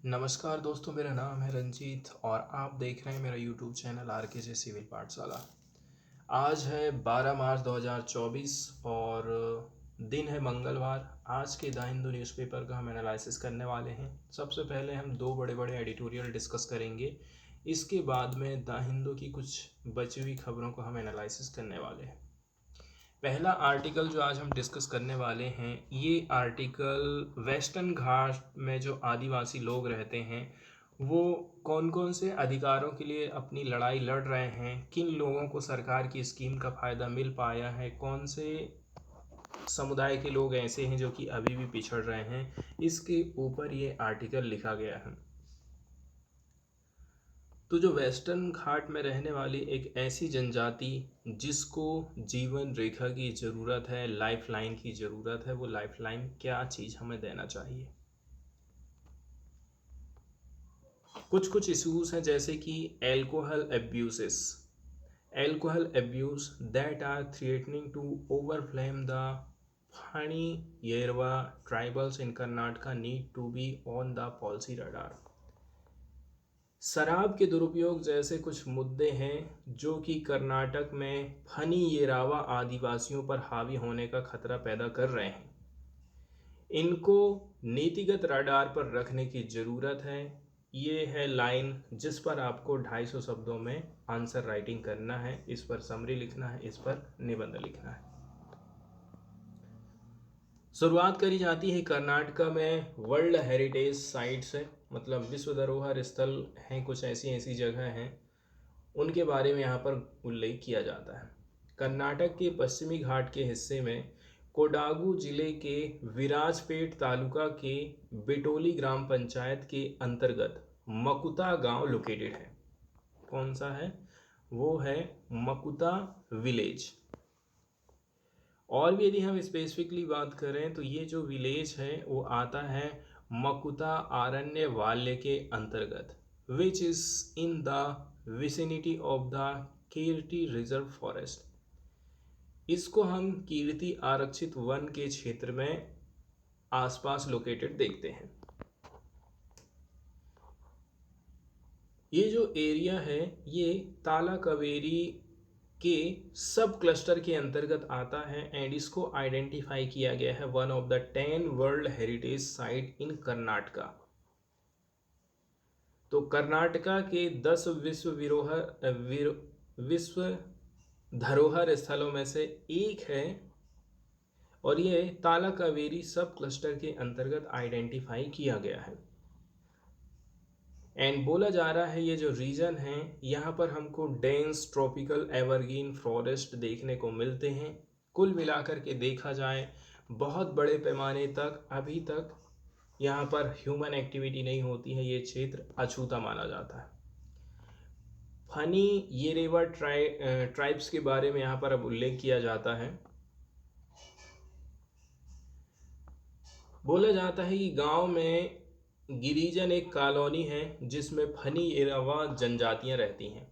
नमस्कार दोस्तों, मेरा नाम है रंजीत और आप देख रहे हैं मेरा यूट्यूब चैनल आर के जे सिविल पाठशाला। आज है 12 मार्च 2024 और दिन है मंगलवार। आज के द हिंदू न्यूज़पेपर का हम एनालिसिस करने वाले हैं। सबसे पहले हम दो बड़े बड़े एडिटोरियल डिस्कस करेंगे। इसके बाद में द हिंदू की कुछ बची हुई खबरों को हम एनालिसिस करने वाले हैं। पहला आर्टिकल जो आज हम डिस्कस करने वाले हैं, ये आर्टिकल वेस्टर्न घाट में जो आदिवासी लोग रहते हैं वो कौन कौन से अधिकारों के लिए अपनी लड़ाई लड़ रहे हैं, किन लोगों को सरकार की स्कीम का फ़ायदा मिल पाया है, कौन से समुदाय के लोग ऐसे हैं जो कि अभी भी पिछड़ रहे हैं, इसके ऊपर ये आर्टिकल लिखा गया है। तो जो वेस्टर्न घाट में रहने वाली एक ऐसी जनजाति जिसको जीवन रेखा की ज़रूरत है, लाइफ लाइन की ज़रूरत है, वो लाइफ लाइन क्या चीज़ हमें देना चाहिए। कुछ कुछ इश्यूज हैं जैसे कि alcohol abuse that are threatening to overwhelm the फनी Yerava tribals in Karnataka need to be on the policy radar. शराब के दुरुपयोग जैसे कुछ मुद्दे हैं जो कि कर्नाटक में फनी येरावा आदिवासियों पर हावी होने का खतरा पैदा कर रहे हैं। इनको नीतिगत रडार पर रखने की ज़रूरत है। ये है लाइन जिस पर आपको 250 शब्दों में आंसर राइटिंग करना है, इस पर समरी लिखना है, इस पर निबंध लिखना है। शुरुआत करी जाती है कर्नाटका में वर्ल्ड हेरिटेज साइट से, मतलब विश्व धरोहर स्थल हैं। कुछ ऐसी जगह हैं उनके बारे में यहाँ पर उल्लेख किया जाता है। कर्नाटक के पश्चिमी घाट के हिस्से में कोडागू जिले के विराजपेट तालुका के बेटोली ग्राम पंचायत के अंतर्गत मकुता गांव लोकेटेड है। कौन सा है? वो है मकुता विलेज। और भी यदि हम स्पेसिफिकली बात करें तो ये जो विलेज है वो आता है मकुता आरण्य वाल्य के अंतर्गत, which is in the vicinity of the Kirti reserve forest. इसको हम कीर्ति आरक्षित वन के क्षेत्र में आसपास लोकेटेड देखते हैं। ये जो एरिया है ये ताला कावेरी के सब क्लस्टर के अंतर्गत आता है एंड इसको आइडेंटिफाई किया गया है one of the 10 world heritage site in Karnataka. तो कर्नाटका के 10 विश्व धरोहर स्थलों में से एक है और ये ताला कावेरी सब क्लस्टर के अंतर्गत आइडेंटिफाई किया गया है। एंड बोला जा रहा है ये जो रीजन है यहाँ पर हमको डेंस ट्रॉपिकल एवरग्रीन फॉरेस्ट देखने को मिलते हैं। कुल मिलाकर के देखा जाए बहुत बड़े पैमाने तक अभी तक यहाँ पर ह्यूमन एक्टिविटी नहीं होती है। ये क्षेत्र अछूता माना जाता है। फनी येरेवा ट्राइब्स के बारे में यहाँ पर अब उल्लेख किया जाता है। बोला जाता है कि गांव में गिरिजन एक कॉलोनी है जिसमें फनी येरावा जनजातियां रहती हैं।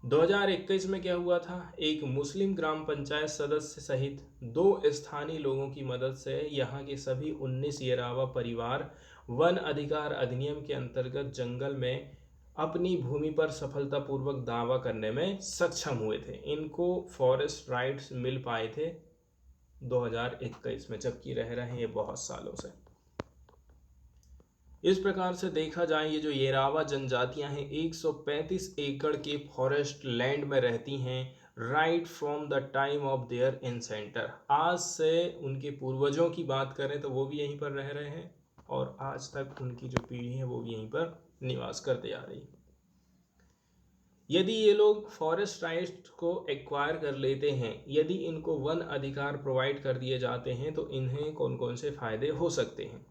2021 में क्या हुआ था, एक मुस्लिम ग्राम पंचायत सदस्य सहित 2 स्थानीय लोगों की मदद से यहाँ के सभी 19 येरावा परिवार वन अधिकार अधिनियम के अंतर्गत जंगल में अपनी भूमि पर सफलतापूर्वक दावा करने में सक्षम हुए थे। इनको फॉरेस्ट राइट्स मिल पाए थे 2021 में, जबकि रह रहे हैं ये बहुत सालों से। इस प्रकार से देखा जाए ये जो येरावा जनजातियां हैं 135 एकड़ के फॉरेस्ट लैंड में रहती हैं right from the time of their ancestor. आज से उनके पूर्वजों की बात करें तो वो भी यहीं पर रह रहे हैं और आज तक उनकी जो पीढ़ी है वो भी यहीं पर निवास करते आ रही है। यदि ये लोग फॉरेस्ट राइट्स को एक्वायर कर लेते हैं, यदि इनको वन अधिकार प्रोवाइड कर दिए जाते हैं तो इन्हें कौन कौन से फायदे हो सकते हैं।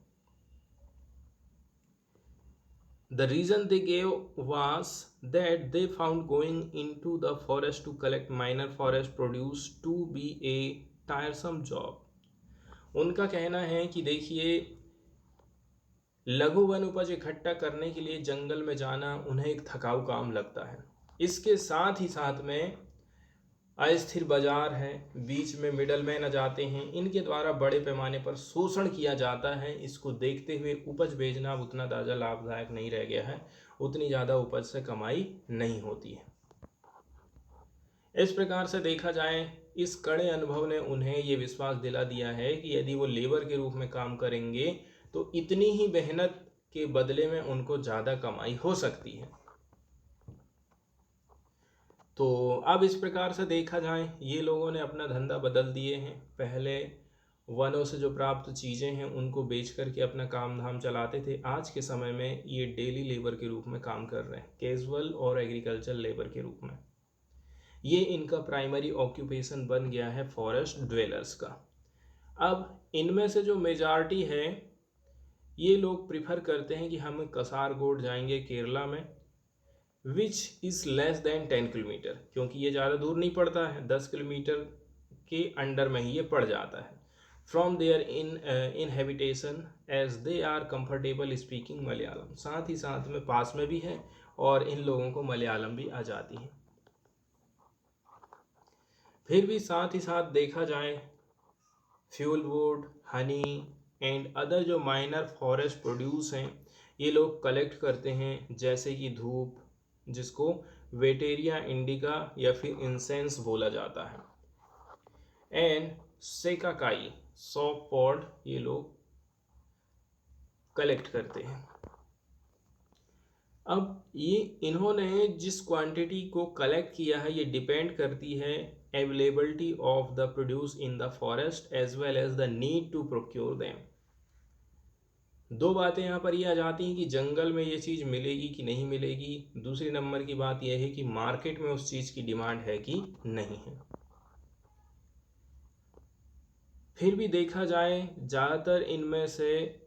The reason they gave was that they found going into the forest to collect minor forest produce to be a tiresome job. उनका कहना है कि देखिए लघु वन उपज इकट्ठा करने के लिए जंगल में जाना उन्हें एक थकाऊ काम लगता है। इसके साथ ही साथ में अस्थिर बाजार है, बीच में मिडलमैन आ जाते हैं, इनके द्वारा बड़े पैमाने पर शोषण किया जाता है। इसको देखते हुए उपज बेचना अब उतना ज़्यादा लाभदायक नहीं रह गया है, उतनी ज़्यादा उपज से कमाई नहीं होती है। इस प्रकार से देखा जाए, इस कड़े अनुभव ने उन्हें ये विश्वास दिला दिया है कि यदि वो लेबर के रूप में काम करेंगे तो इतनी ही मेहनत के बदले में उनको ज़्यादा कमाई हो सकती है। तो अब इस प्रकार से देखा जाए, ये लोगों ने अपना धंधा बदल दिए हैं। पहले वनों से जो प्राप्त चीज़ें हैं उनको बेच करके अपना काम धाम चलाते थे। आज के समय में ये डेली लेबर के रूप में काम कर रहे हैं, कैजुअल और एग्रीकल्चर लेबर के रूप में। ये इनका प्राइमरी ऑक्यूपेशन बन गया है फॉरेस्ट ड्वेलर्स का। अब इनमें से जो मेजॉरिटी है, ये लोग प्रिफर करते हैं कि हम कसारगोड जाएंगे केरला में, which is less than 10 kilometre, क्योंकि ये ज़्यादा दूर नहीं पड़ता है, 10 किलोमीटर के अंडर में ही ये पड़ जाता है। From their inhabitation as they are comfortable speaking Malayalam, साथ ही साथ में पास में भी है और इन लोगों को मलयालम भी आ जाती है। फिर भी साथ ही साथ देखा जाए, fuel wood, honey and other जो माइनर फॉरेस्ट प्रोड्यूस हैं, ये लोग कलेक्ट करते हैं, जैसे कि धूप, जिसको वेटेरिया इंडिका या फिर इंसेंस बोला जाता है, एंड सेकाकाई सॉप पॉड, ये लोग कलेक्ट करते हैं। अब ये इन्होंने जिस क्वांटिटी को कलेक्ट किया है, ये डिपेंड करती है availability of the produce in the forest as well as the need to procure them. दो बातें यहाँ पर ये आ जाती हैं कि जंगल में ये चीज़ मिलेगी कि नहीं मिलेगी। दूसरी नंबर की बात यह है कि मार्केट में उस चीज़ की डिमांड है कि नहीं है। फिर भी देखा जाए, ज़्यादातर इनमें से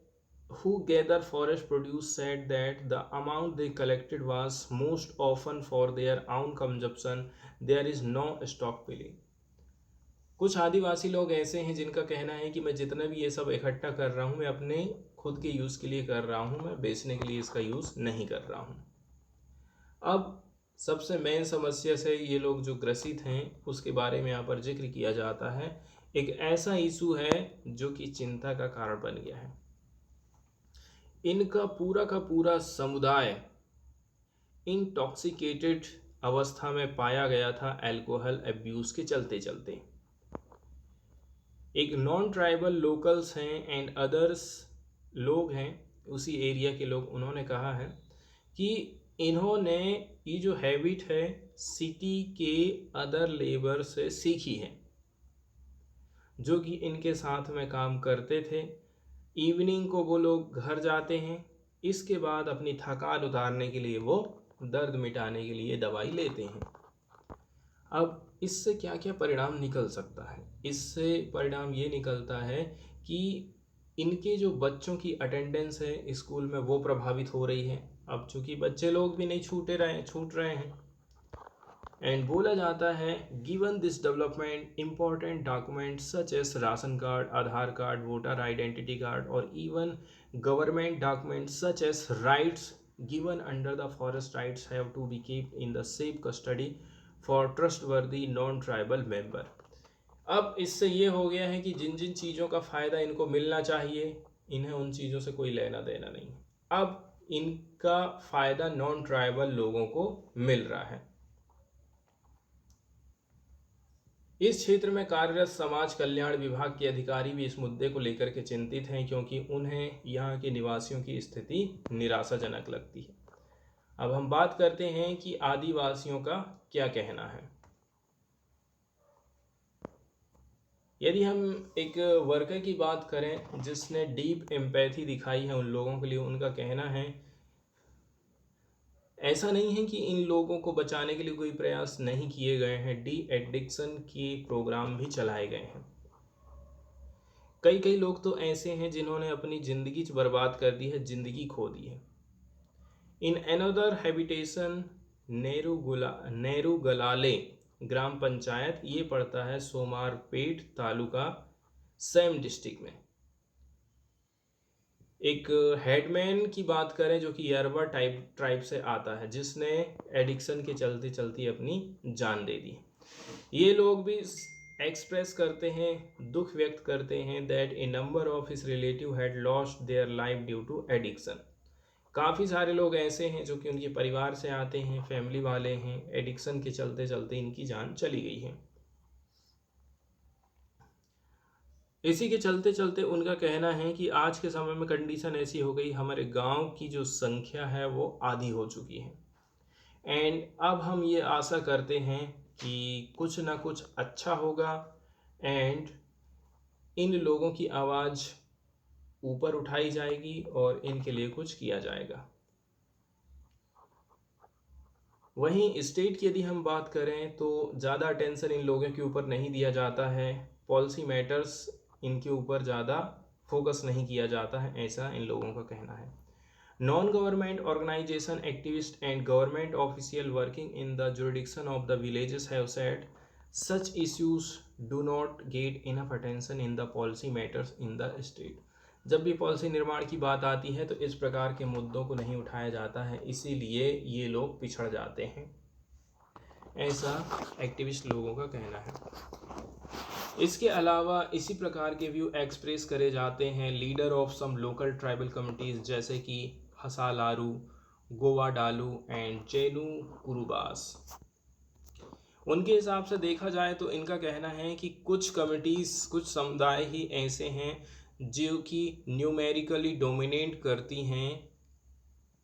who gather forest produce said that the amount they collected was most often for their own consumption. There is no stockpiling. कुछ आदिवासी लोग ऐसे हैं जिनका कहना है कि मैं जितना भी ये सब इकट्ठा कर रहा हूँ, मैं अपने खुद के यूज़ के लिए कर रहा हूँ, मैं बेचने के लिए इसका यूज़ नहीं कर रहा हूँ। अब सबसे मेन समस्या से ये लोग जो ग्रसित हैं, उसके बारे में यहाँ पर जिक्र किया जाता है। एक ऐसा इशू है जो कि चिंता का कारण बन गया है। इनका पूरा का पूरा समुदाय इंटॉक्सिकेटेड अवस्था में पाया गया था अल्कोहल अब्यूज़ के चलते चलते। एक नॉन ट्राइबल लोकल्स हैं एंड अदर्स लोग हैं, उसी एरिया के लोग, उन्होंने कहा है कि इन्होंने ये जो हैबिट है सिटी के अदर लेबर से सीखी है, जो कि इनके साथ में काम करते थे। इवनिंग को वो लोग घर जाते हैं, इसके बाद अपनी थकान उतारने के लिए वो दर्द मिटाने के लिए दवाई लेते हैं। अब इससे क्या क्या परिणाम निकल सकता है? इससे परिणाम ये निकलता है कि इनके जो बच्चों की अटेंडेंस है स्कूल में वो प्रभावित हो रही है। अब चूंकि बच्चे लोग भी नहीं छूट रहे हैं। एंड बोला जाता है, given this development important documents such as ration card, Aadhaar card, voter identity card और even government documents such as rights given under the forest rights have to be keep in the safe custody for trustworthy non tribal member. अब इससे ये हो गया है कि जिन जिन चीज़ों का फ़ायदा इनको मिलना चाहिए, इन्हें उन चीज़ों से कोई लेना देना नहीं। अब इनका फ़ायदा नॉन ट्राइबल लोगों को मिल रहा है। इस क्षेत्र में कार्यरत समाज कल्याण विभाग के अधिकारी भी इस मुद्दे को लेकर के चिंतित हैं, क्योंकि उन्हें यहाँ के निवासियों की स्थिति निराशाजनक लगती है। अब हम बात करते हैं कि आदिवासियों का क्या कहना है। यदि हम एक वर्कर की बात करें जिसने डीप एम्पैथी दिखाई है उन लोगों के लिए, उनका कहना है, ऐसा नहीं है कि इन लोगों को बचाने के लिए कोई प्रयास नहीं किए गए हैं, डी एडिक्शन के प्रोग्राम भी चलाए गए हैं। कई लोग तो ऐसे हैं जिन्होंने अपनी ज़िंदगी बर्बाद कर दी है, ज़िंदगी खो दी है। इन अनदर हैबिटेशन नेहरू गलाले ग्राम पंचायत, ये पड़ता है सोमारपेट तालुका सैम डिस्ट्रिक्ट में। एक हेडमैन की बात करें जो कि यरवा ट्राइब से आता है, जिसने एडिक्शन के चलते चलती अपनी जान दे दी। ये लोग भी एक्सप्रेस करते हैं, दुख व्यक्त करते हैं that a number of his relative had lost their life due to addiction. काफ़ी सारे लोग ऐसे हैं जो कि उनके परिवार से आते हैं, फैमिली वाले हैं, एडिक्शन के चलते चलते इनकी जान चली गई है। इसी के चलते चलते उनका कहना है कि आज के समय में कंडीशन ऐसी हो गई, हमारे गांव की जो संख्या है वो आधी हो चुकी है। एंड अब हम ये आशा करते हैं कि कुछ ना कुछ अच्छा होगा एंड इन लोगों की आवाज़ ऊपर उठाई जाएगी और इनके लिए कुछ किया जाएगा। वहीं स्टेट की यदि हम बात करें तो ज़्यादा अटेंशन इन लोगों के ऊपर नहीं दिया जाता है, पॉलिसी मैटर्स इनके ऊपर ज़्यादा फोकस नहीं किया जाता है, ऐसा इन लोगों का कहना है। Non government organisation activist and government official working in the jurisdiction of the villages have said such issues do not get enough attention in the policy matters in the state। जब भी पॉलिसी निर्माण की बात आती है तो इस प्रकार के मुद्दों को नहीं उठाया जाता है, इसीलिए ये लोग पिछड़ जाते हैं, ऐसा एक्टिविस्ट लोगों का कहना है। इसके अलावा इसी प्रकार के व्यू एक्सप्रेस करे जाते हैं leader of some local tribal committees जैसे कि हसालारू, गोवा डालू एंड चेनू कुरुबास। उनके हिसाब से देखा जाए तो इनका कहना है कि कुछ कमिटीज़, कुछ समुदाय ही ऐसे हैं जो कि न्यूमेरिकली डोमिनेट करती हैं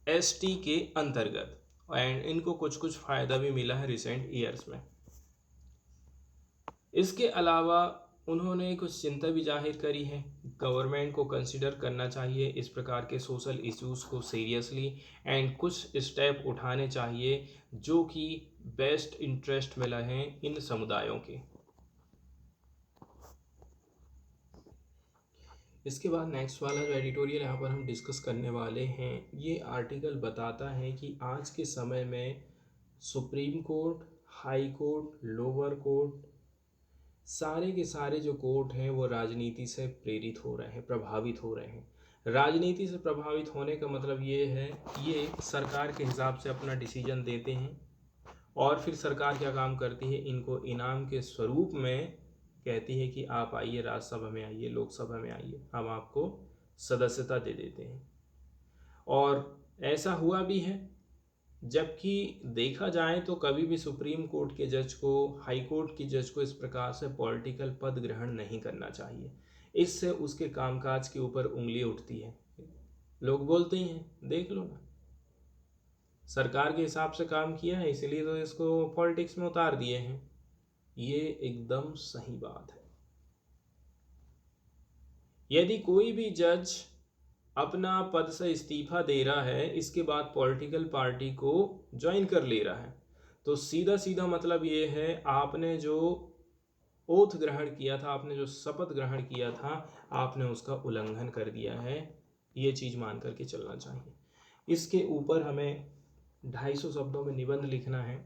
एसटी के अंतर्गत, एंड इनको कुछ कुछ फ़ायदा भी मिला है रिसेंट ईयर्स में। इसके अलावा उन्होंने कुछ चिंता भी जाहिर करी है, गवर्नमेंट को कंसिडर करना चाहिए इस प्रकार के सोशल इश्यूज़ को सीरियसली एंड कुछ स्टेप उठाने चाहिए जो कि बेस्ट इंटरेस्ट में रहें इन समुदायों के। इसके बाद नेक्स्ट वाला जो एडिटोरियल यहाँ पर हम डिस्कस करने वाले हैं, ये आर्टिकल बताता है कि आज के समय में supreme court, high court, lower court, सारे के सारे जो कोर्ट हैं वो राजनीति से प्रेरित हो रहे हैं, प्रभावित हो रहे हैं। राजनीति से प्रभावित होने का मतलब ये है, ये सरकार के हिसाब से अपना डिसीजन देते हैं और फिर सरकार क्या काम करती है, इनको इनाम के स्वरूप में कहती है कि आप आइए, राज्यसभा में आइए, लोकसभा में आइए, हम आपको सदस्यता दे देते हैं। और ऐसा हुआ भी है, जबकि देखा जाए तो कभी भी सुप्रीम कोर्ट के जज को, हाई कोर्ट की जज को इस प्रकार से पॉलिटिकल पद ग्रहण नहीं करना चाहिए। इससे उसके कामकाज के ऊपर उंगली उठती है। लोग बोलते ही हैं, देख लो ना, सरकार के हिसाब से काम किया है इसलिए तो इसको पॉलिटिक्स में उतार दिए हैं। ये एकदम सही बात है। यदि कोई भी जज अपना पद से इस्तीफा दे रहा है, इसके बाद पॉलिटिकल पार्टी को ज्वाइन कर ले रहा है, तो सीधा सीधा मतलब ये है, आपने जो ओथ ग्रहण किया था, आपने जो शपथ ग्रहण किया था, आपने उसका उल्लंघन कर दिया है। ये चीज़ मान करके चलना चाहिए। इसके ऊपर हमें 250 शब्दों में निबंध लिखना है।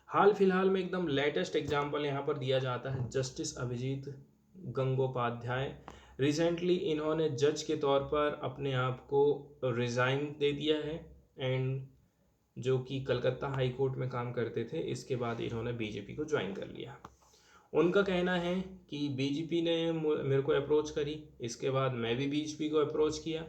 हाल फिलहाल में एकदम लेटेस्ट एग्जाम्पल यहाँ पर दिया जाता है जस्टिस अभिजीत गंगोपाध्याय। रिसेंटली इन्होंने जज के तौर पर अपने आप को रिज़ाइन दे दिया है, एंड जो कि कलकत्ता हाई कोर्ट में काम करते थे, इसके बाद इन्होंने बीजेपी को ज्वाइन कर लिया। उनका कहना है कि बीजेपी ने मेरे को अप्रोच करी, इसके बाद मैं भी बीजेपी को अप्रोच किया।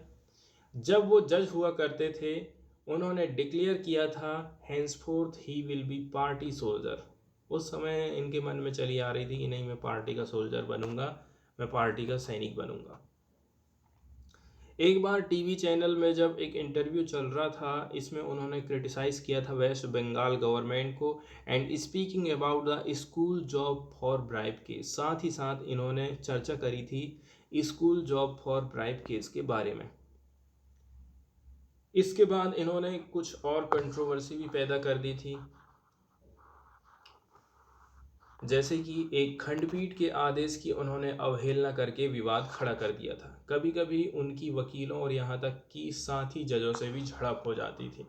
जब वो जज हुआ करते थे, उन्होंने डिक्लेयर किया था henceforth he will be party soldier. उस समय इनके मन में चली आ रही थी कि नहीं, मैं पार्टी का सोल्जर बनूंगा, मैं पार्टी का सैनिक बनूंगा। एक बार टीवी चैनल में जब एक इंटरव्यू चल रहा था, इसमें उन्होंने क्रिटिसाइज़ किया था वेस्ट बंगाल गवर्नमेंट को and speaking about the school job for bribe case. साथ ही साथ इन्होंने चर्चा करी थी school job for bribe case के बारे में। इसके बाद इन्होंने कुछ और कंट्रोवर्सी भी पैदा कर दी थी, जैसे कि एक खंडपीठ के आदेश की उन्होंने अवहेलना करके विवाद खड़ा कर दिया था। कभी कभी उनकी वकीलों और यहाँ तक कि साथी जजों से भी झड़प हो जाती थी,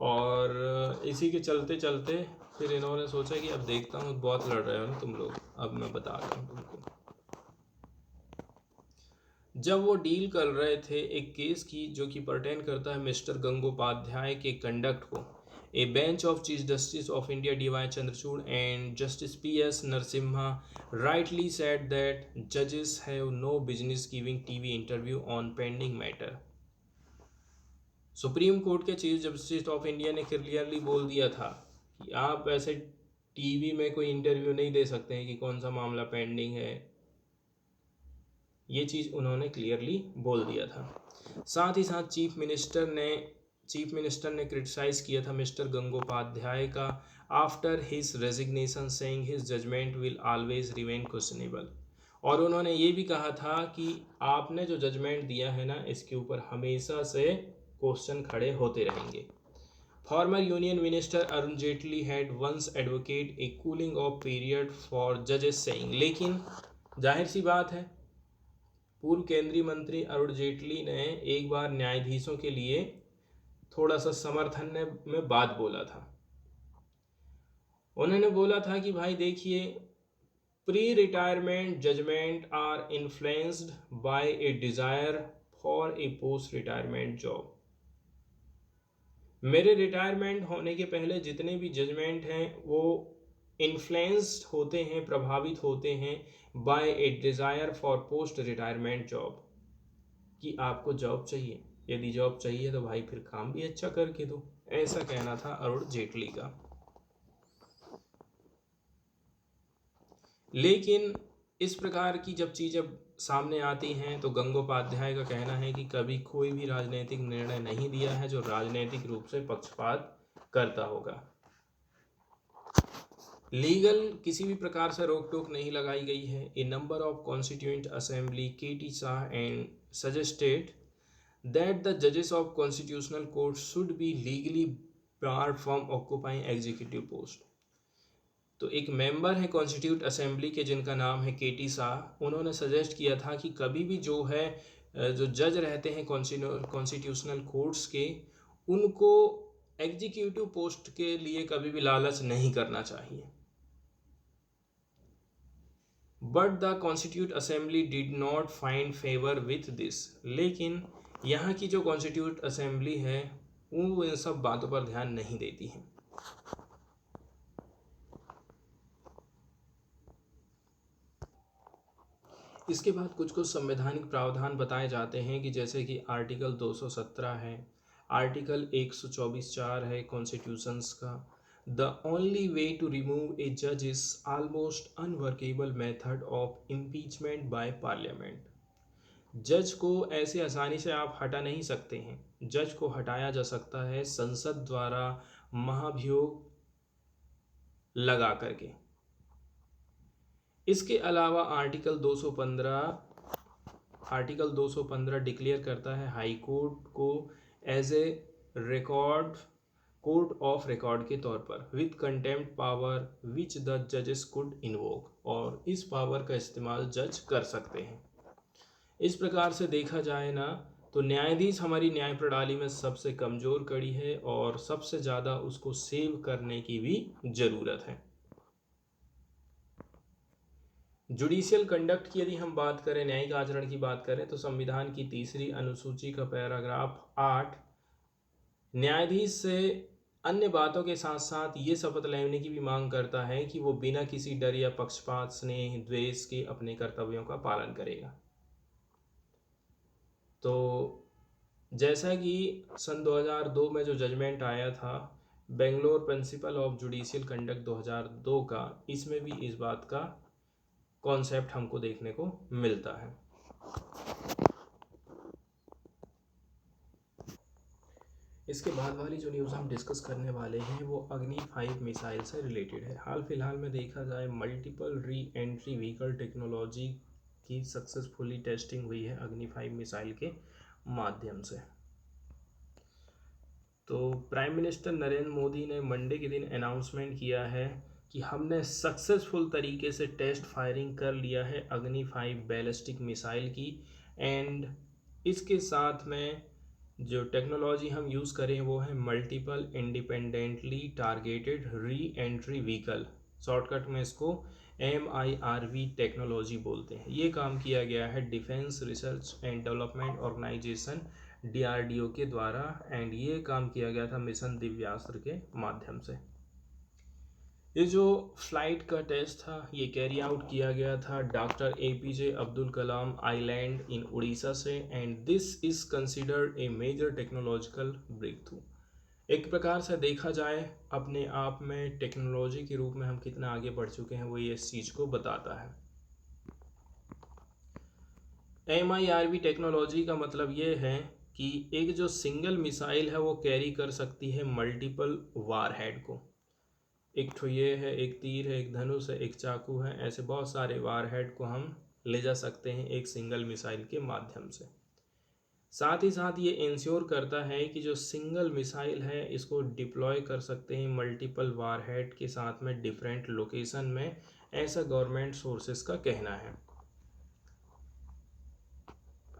और इसी के चलते चलते फिर इन्होंने सोचा कि अब देखता हूँ, बहुत लड़ रहे हो ना तुम लोग, अब मैं बता रहा हूँ तुमको। जब वो डील कर रहे थे एक केस की जो कि पर्टेन करता है मिस्टर गंगोपाध्याय के कंडक्ट को, A bench of Chief Justice of India D.Y. Chandrachud and Justice P.S. Narasimha rightly said that judges have no business giving TV interview on pending matter. Supreme court के chief justice of India ने clearly बोल दिया था कि आप ऐसे TV में कोई इंटरव्यू नहीं दे सकते हैं कि कौन सा मामला पेंडिंग है। ये चीज़ उन्होंने क्लियरली बोल दिया था। साथ ही साथ चीफ मिनिस्टर ने क्रिटिसाइज किया था मिस्टर गंगोपाध्याय का after his resignation, saying his judgement will always remain questionable. और उन्होंने ये भी कहा था कि आपने जो जजमेंट दिया है ना, इसके ऊपर हमेशा से क्वेश्चन खड़े होते रहेंगे। Former union minister Arun Jaitley had once advocate a cooling off period for जजेस सेइंग, लेकिन जाहिर सी बात है पूर्व केंद्रीय मंत्री अरुण जेटली ने एक बार न्यायाधीशों के लिए थोड़ा सा समर्थन में बात बोला था। उन्होंने बोला था कि भाई देखिए, pre retirement judgement are influenced by a desire for a post retirement job. मेरे रिटायरमेंट होने के पहले जितने भी जजमेंट हैं वो इन्फ्लुएंस्ड होते हैं, प्रभावित होते हैं by a desire for post retirement job, कि आपको जॉब चाहिए, यदि जॉब चाहिए तो भाई फिर काम भी अच्छा करके दो। ऐसा कहना था अरुण जेटली का। लेकिन इस प्रकार की जब चीज़ें सामने आती हैं तो गंगोपाध्याय का कहना है कि कभी कोई भी राजनीतिक निर्णय नहीं दिया है जो राजनीतिक रूप से पक्षपात करता होगा। लीगल किसी भी प्रकार से रोक टोक नहीं लगाई गई है। A number of constituent assembly KT Shah and suggested that the जजेस of constitutional court should be legally barred from occupying executive post. तो एक मेंबर है कॉन्स्टिट्यूट असेंबली के जिनका नाम है KT शाह, उन्होंने सजेस्ट किया था कि कभी भी जो जज रहते हैं कॉन्स्टिट्यूशनल कोर्ट्स के, उनको एग्जीक्यूटिव पोस्ट के लिए कभी भी लालच नहीं करना चाहिए। But the constitute assembly did not find favour with this. लेकिन यहाँ की जो कॉन्स्टिट्यूट असेंबली है वो इन सब बातों पर ध्यान नहीं देती है। इसके बाद कुछ संवैधानिक प्रावधान बताए जाते हैं कि जैसे कि आर्टिकल 217 है, आर्टिकल 124(4) है कॉन्स्टिट्यूशंस का। The only way to remove a जज is almost unworkable method of impeachment by parliament. जज को ऐसे आसानी से आप हटा नहीं सकते हैं। जज को हटाया जा सकता है संसद द्वारा महाभियोग लगा करके। इसके अलावा आर्टिकल 215 डिक्लेयर करता है हाई कोर्ट को as a record court of record के तौर पर with contempt power which the जजेस कुड इन्वोक, और इस पावर का इस्तेमाल जज कर सकते हैं। इस प्रकार से देखा जाए ना तो न्यायाधीश हमारी न्याय प्रणाली में सबसे कमज़ोर कड़ी है और सबसे ज़्यादा उसको सेव करने की भी ज़रूरत है। जुडिशियल कंडक्ट की यदि हम बात करें, न्यायिक आचरण की बात करें, तो संविधान की 3री अनुसूची का पैराग्राफ 8 न्यायाधीश से अन्य बातों के साथ साथ ये शपथ लेने की भी मांग करता है कि वो बिना किसी डर या पक्षपात, स्नेह, द्वेष के अपने कर्तव्यों का पालन करेगा। तो जैसा कि सन 2002 में जो जजमेंट आया था Bangalore principle of judicial conduct 2002 का, इसमें भी इस बात का कॉन्सेप्ट हमको देखने को मिलता है। इसके बाद वाली जो न्यूज़ हम डिस्कस करने वाले हैं वो अग्नि 5 मिसाइल से रिलेटेड है। हाल फिलहाल में देखा जाए multiple re entry vehicle technology की सक्सेसफुली टेस्टिंग हुई है अग्नि 5 मिसाइल के माध्यम से। तो प्राइम मिनिस्टर नरेंद्र मोदी ने मंडे के दिन अनाउंसमेंट किया है कि हमने सक्सेसफुल तरीके से टेस्ट फायरिंग कर लिया है अग्नि 5 बैलिस्टिक मिसाइल की, एंड इसके साथ में जो टेक्नोलॉजी हम यूज़ करें वो है multiple independently targeted re entry vehicle, shortcut में इसको MIRV टेक्नोलॉजी बोलते हैं। ये काम किया गया है defence research and development organisation DRDO के द्वारा, एंड ये काम किया गया था मिशन दिव्यास्त्र के माध्यम से। ये जो फ्लाइट का टेस्ट था ये कैरी आउट किया गया था doctor APJ Abdul Kalam island in Orissa से, and this is considered a major technological breakthrough. एक प्रकार से देखा जाए अपने आप में टेक्नोलॉजी के रूप में हम कितना आगे बढ़ चुके हैं वो ये इस चीज़ को बताता है। MIRV टेक्नोलॉजी का मतलब ये है कि एक जो सिंगल मिसाइल है वो कैरी कर सकती है मल्टीपल वारहेड को। एक तो ये है, एक तीर है, एक धनुष है, एक चाकू है, ऐसे बहुत सारे वारहेड को हम ले जा सकते हैं एक सिंगल मिसाइल के माध्यम से। साथ ही साथ ये इंश्योर करता है कि जो सिंगल मिसाइल है इसको डिप्लॉय कर सकते हैं मल्टीपल वारहेड के साथ में डिफरेंट लोकेशन में, ऐसा गवर्नमेंट सोर्सेस का कहना है।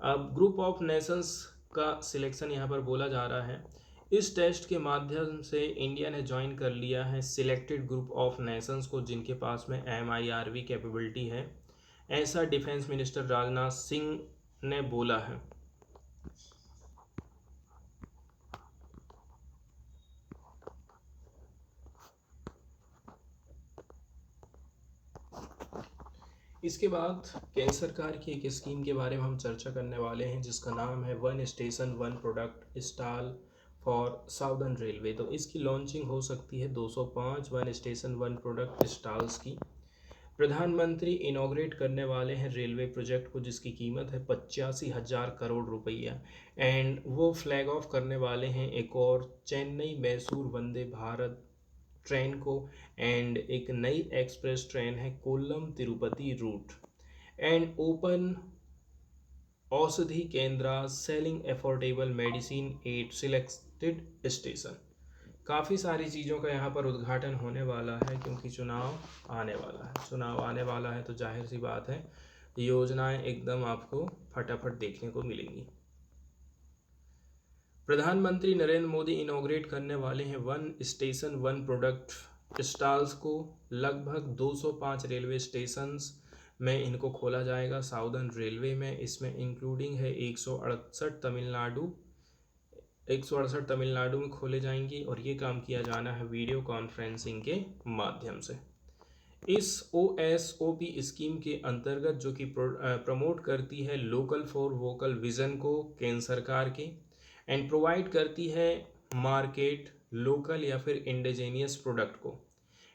अब ग्रुप ऑफ नेशंस का सिलेक्शन यहाँ पर बोला जा रहा है। इस टेस्ट के माध्यम से इंडिया ने ज्वाइन कर लिया है सिलेक्टेड ग्रुप ऑफ नेशंस को जिनके पास में MIRV कैपेबिलिटी है, ऐसा डिफेंस मिनिस्टर राजनाथ सिंह ने बोला है। इसके बाद केंद्र सरकार की एक स्कीम के बारे में हम चर्चा करने वाले हैं जिसका नाम है one station one product stall for southern railway. तो इसकी लॉन्चिंग हो सकती है 205 one station one product stalls की। प्रधानमंत्री इनॉग्रेट करने वाले हैं रेलवे प्रोजेक्ट को जिसकी कीमत है 85,000 करोड़ रुपया, एंड वो फ्लैग ऑफ करने वाले हैं एक और चेन्नई मैसूर वंदे भारत ट्रेन को, एंड एक नई एक्सप्रेस ट्रेन है Kollam Tirupati route, and open Aushadhi Kendra selling affordable medicine at selected station. काफ़ी सारी चीज़ों का यहाँ पर उद्घाटन होने वाला है क्योंकि चुनाव आने वाला है तो जाहिर सी बात है योजनाएं एकदम आपको फटाफट देखने को मिलेंगी। प्रधानमंत्री नरेंद्र मोदी इनॉग्रेट करने वाले हैं one station one product stalls को। लगभग 205 रेलवे स्टेशंस में इनको खोला जाएगा साउदर्न रेलवे में। इसमें इंक्लूडिंग है 168 तमिलनाडु में खोले जाएंगी, और ये काम किया जाना है वीडियो कॉन्फ्रेंसिंग के माध्यम से। इस OSOP स्कीम के अंतर्गत जो कि प्रमोट करती है लोकल फॉर वोकल विज़न को केंद्र सरकार के, एंड प्रोवाइड करती है मार्केट लोकल या फिर इंडिजीनियस प्रोडक्ट को,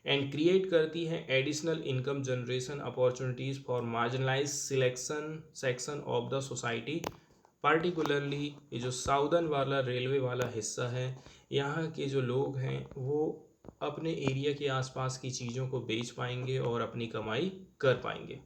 एंड क्रिएट करती है additional income generation opportunities for marginalise selection section of the society. Particularly ये जो साउदर्न वाला रेलवे वाला हिस्सा है यहाँ के जो लोग हैं वो अपने एरिया के आसपास की चीज़ों को बेच पाएंगे और अपनी कमाई कर पाएंगे।